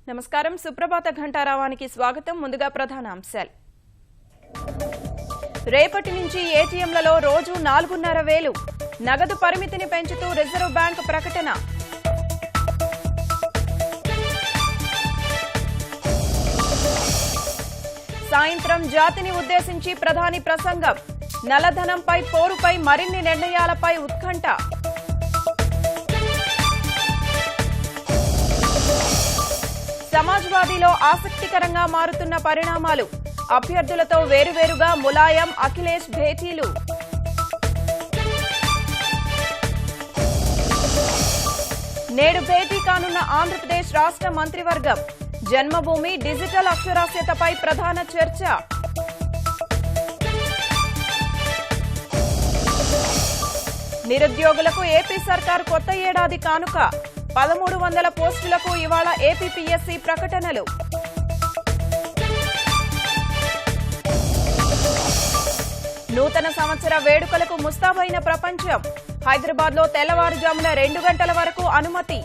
నమస్కారం సుప్రభాత ఘంటారావానికి స్వాగతం. ముందుగా ప్రధాన అంశాలు. రేపటి నుంచి ఏటీఎంలలో రోజు 4,500 నగదు పరిమితిని పెంచుతూ రిజర్వ్ బ్యాంక్ ప్రకటన. సాయంత్రం జాతిని ఉద్దేశించి ప్రధాని ప్రసంగం. నల్లధనంపై పోరుపై మరిన్ని నిర్ణయాలపై ఉత్కంఠ. సమాజ్వాదీలో ఆసక్తికరంగా మారుతున్న పరిణామాలు. అభ్యర్థులతో వేరువేరుగా ములాయం, అఖిలేష్ భేటీలు. నేడు భేటీ కానున్న ఆంధ్రప్రదేశ్ రాష్ట్ర మంత్రివర్గం. జన్మభూమి డిజిటల్ అక్షరాస్యతపై ప్రధాన చర్చ. నిరుద్యోగులకు ఏపీ సర్కార్ కొత్త ఏడాది కానుక. 1,300 పోస్టులకు ఇవాళ ఏపీపీఎస్సీ ప్రకటనలు. నూతన సంవత్సర వేడుకలకు ముస్తాబైన ప్రపంచం. హైదరాబాద్లో తెల్లవారుజామున 2 గంటల వరకు అనుమతి.